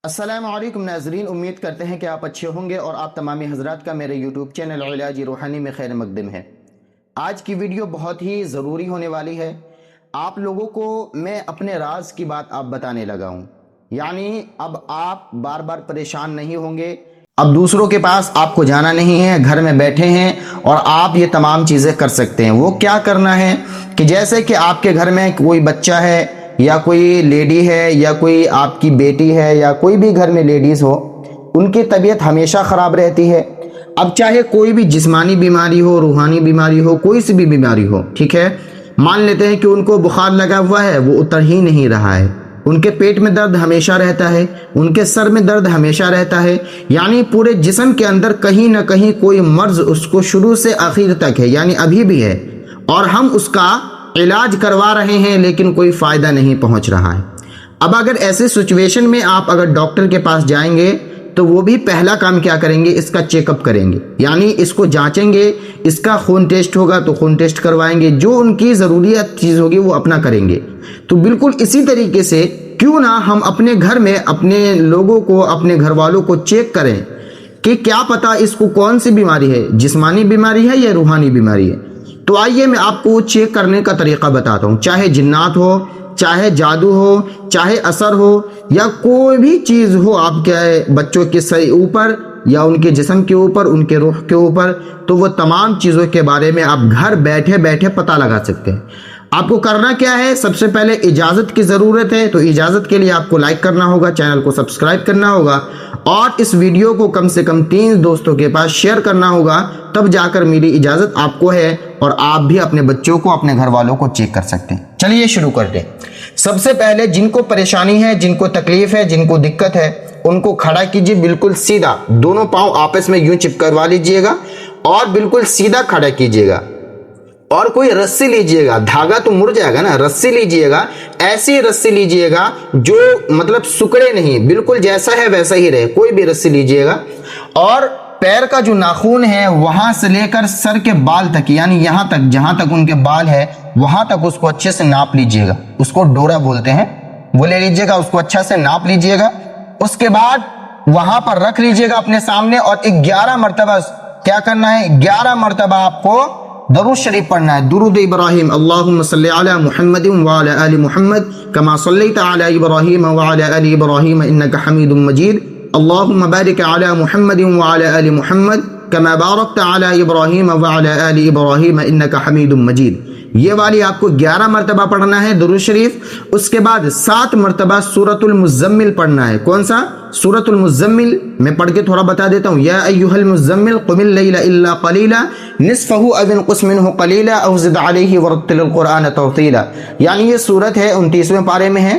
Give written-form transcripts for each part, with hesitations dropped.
السلام علیکم ناظرین، امید کرتے ہیں کہ آپ اچھے ہوں گے اور آپ تمامی حضرات کا میرے یوٹیوب چینل علاج روحانی میں خیر مقدم ہے۔ آج کی ویڈیو بہت ہی ضروری ہونے والی ہے۔ آپ لوگوں کو میں اپنے راز کی بات آپ بتانے لگا ہوں، یعنی اب آپ بار بار پریشان نہیں ہوں گے، اب دوسروں کے پاس آپ کو جانا نہیں ہے، گھر میں بیٹھے ہیں اور آپ یہ تمام چیزیں کر سکتے ہیں۔ وہ کیا کرنا ہے کہ جیسے کہ آپ کے گھر میں کوئی بچہ ہے یا کوئی لیڈی ہے یا کوئی آپ کی بیٹی ہے یا کوئی بھی گھر میں لیڈیز ہو، ان کی طبیعت ہمیشہ خراب رہتی ہے۔ اب چاہے کوئی بھی جسمانی بیماری ہو، روحانی بیماری ہو، کوئی سی بھی بیماری ہو، ٹھیک ہے، مان لیتے ہیں کہ ان کو بخار لگا ہوا ہے، وہ اتر ہی نہیں رہا ہے، ان کے پیٹ میں درد ہمیشہ رہتا ہے، ان کے سر میں درد ہمیشہ رہتا ہے، یعنی پورے جسم کے اندر کہیں نہ کہیں کوئی مرض اس کو شروع سے آخر تک ہے، یعنی ابھی بھی ہے، اور ہم اس کا علاج کروا رہے ہیں لیکن کوئی فائدہ نہیں پہنچ رہا ہے۔ اب اگر ایسے سچویشن میں آپ اگر ڈاکٹر کے پاس جائیں گے تو وہ بھی پہلا کام کیا کریں گے، اس کا چیک اپ کریں گے، یعنی اس کو جانچیں گے، اس کا خون ٹیسٹ ہوگا تو خون ٹیسٹ کروائیں گے، جو ان کی ضروریات چیز ہوگی وہ اپنا کریں گے۔ تو بالکل اسی طریقے سے کیوں نہ ہم اپنے گھر میں اپنے لوگوں کو، اپنے گھر والوں کو چیک کریں کہ کیا پتا اس کو کون سی بیماری ہے، جسمانی بیماری ہے یا روحانی بیماری ہے۔ تو آئیے میں آپ کو چیک کرنے کا طریقہ بتاتا ہوں، چاہے جنات ہو، چاہے جادو ہو، چاہے اثر ہو، یا کوئی بھی چیز ہو آپ کے بچوں کے سر اوپر یا ان کے جسم کے اوپر، ان کے روح کے اوپر، تو وہ تمام چیزوں کے بارے میں آپ گھر بیٹھے بیٹھے پتہ لگا سکتے ہیں۔ آپ کو کرنا کیا ہے، سب سے پہلے اجازت کی ضرورت ہے، تو اجازت کے لیے آپ کو لائک کرنا ہوگا، چینل کو سبسکرائب کرنا ہوگا اور اس ویڈیو کو کم سے کم 3 دوستوں کے پاس شیئر کرنا ہوگا، تب جا کر میری اجازت آپ کو ہے اور آپ بھی اپنے بچوں کو، اپنے گھر والوں کو چیک کر سکتے ہیں۔ چلیے شروع کرتے ہیں۔ سب سے پہلے جن کو پریشانی ہے، جن کو تکلیف ہے، جن کو دقت ہے، ان کو کھڑا کیجئے، بالکل سیدھا، دونوں پاؤں آپس میں یوں چپکوا لیجئے گا اور بالکل سیدھا کھڑا کیجئے گا، اور کوئی رسی لیجئے گا، دھاگا تو مر جائے گا نا، رسی لیجئے گا، ایسی رسی لیجئے گا جو مطلب سکڑے نہیں، بالکل جیسا ہے ویسا ہی رہے، کوئی بھی رسی لیجئے گا، اور پیر کا جو ناخون ہے وہاں سے لے کر سر کے بال تک، یعنی یہاں تک، جہاں تک ان کے بال ہے وہاں تک اس کو اچھے سے ناپ لیجئے گا، اس کو ڈورا بولتے ہیں، وہ لے لیجئے گا، اس کو اچھا سے ناپ لیجئے گا۔ اس کے بعد وہاں پر رکھ لیجئے گا اپنے سامنے، اور 11 مرتبہ کیا کرنا ہے، 11 مرتبہ آپ کو درود شریف پڑھنا ہے، درود ابراہیم، اللہم صلی علی محمد وعلی آل محمد کما صلیت علی ابراہیم وعلی آل ابراہیم انک حمید مجید، اللہم بارک علی محمد وعلی آل محمد کما بارکت علی ابراہیم وعلی آل ابراہیم انک حمید مجید۔ یہ والی آپ کو 11 مرتبہ پڑھنا ہے درود شریف۔ اس کے بعد 7 مرتبہ سورۃ المزمل پڑھنا ہے۔ کون سا؟ سورۃ المزمل، میں پڑھ کے تھوڑا بتا دیتا ہوں۔ یا ایھا المزمل قم اللیل الا قلیلا نصفہ او انقص منہ قلیلا او زد علیہ ورتل القرآن ترتیلا، یعنی یہ سورت ہے 29ویں پارے میں ہے،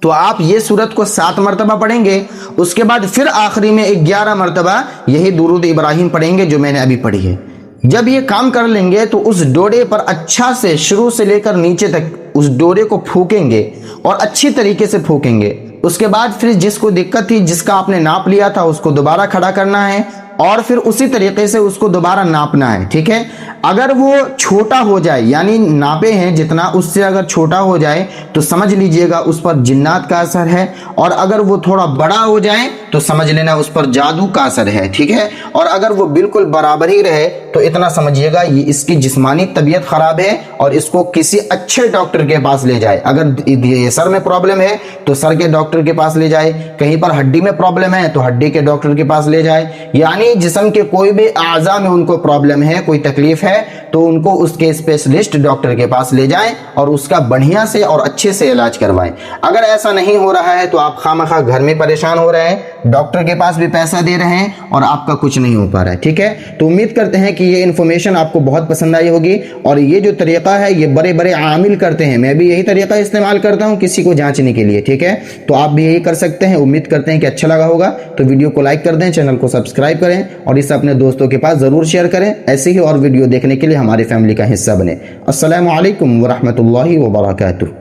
تو آپ یہ سورت کو 7 مرتبہ پڑھیں گے۔ اس کے بعد پھر آخری میں 11 مرتبہ یہی درود ابراہیم پڑھیں گے جو میں نے ابھی پڑھی ہے۔ جب یہ کام کر لیں گے تو اس ڈورے پر اچھا سے شروع سے لے کر نیچے تک اس ڈورے کو پھونکیں گے اور اچھی طریقے سے پھونکیں گے۔ اس کے بعد پھر جس کو دقت تھی، جس کا آپ نے ناپ لیا تھا، اس کو دوبارہ کھڑا کرنا ہے اور پھر اسی طریقے سے اس کو دوبارہ ناپنا ہے، ٹھیک ہے۔ اگر وہ چھوٹا ہو جائے، یعنی ناپے ہیں جتنا، اس سے اگر چھوٹا ہو جائے تو سمجھ لیجئے گا اس پر جنات کا اثر ہے، اور اگر وہ تھوڑا بڑا ہو جائے تو سمجھ لینا اس پر جادو کا اثر ہے، ٹھیک ہے۔ اور اگر وہ بالکل برابر ہی رہے تو اتنا سمجھیے گا یہ اس کی جسمانی طبیعت خراب ہے اور اس کو کسی اچھے ڈاکٹر کے پاس لے جائے۔ اگر سر میں پرابلم ہے تو سر کے ڈاکٹر کے پاس لے جائے، کہیں پر ہڈی میں پرابلم ہے تو ہڈی کے ڈاکٹر کے پاس لے جائے، یعنی جسم کے کوئی بھی اعضاء میں ان کو پرابلم ہے، کوئی تکلیف ہے تو ان کو اس کے اسپیشلسٹ ڈاکٹر کے پاس لے جائیں اور اس کا بڑھیا سے اور اچھے سے علاج کروائیں۔ اگر ایسا نہیں ہو رہا ہے تو آپ خواہ گھر میں پریشان ہو رہے ہیں، ڈاکٹر کے پاس بھی پیسہ دے رہے ہیں اور آپ کا کچھ نہیں ہو پا رہا ہے، ٹھیک ہے۔ تو امید کرتے ہیں کہ یہ انفارمیشن آپ کو بہت پسند آئی ہوگی، اور یہ جو طریقہ ہے یہ بڑے بڑے عامل کرتے ہیں، میں بھی یہی طریقہ استعمال کرتا ہوں کسی کو جانچنے کے لیے، ٹھیک ہے۔ تو آپ بھی یہی کر سکتے ہیں۔ امید کرتے ہیں کہ اچھا لگا ہوگا، تو ویڈیو کو لائک کر دیں، چینل کو سبسکرائب کریں اور اسے اپنے دوستوں کے پاس ضرور شیئر کریں۔ ایسے ہی اور ویڈیو دیکھنے کے لیے ہماری فیملی کا حصہ بنیں۔ السلام علیکم ورحمۃ اللہ وبرکاتہ۔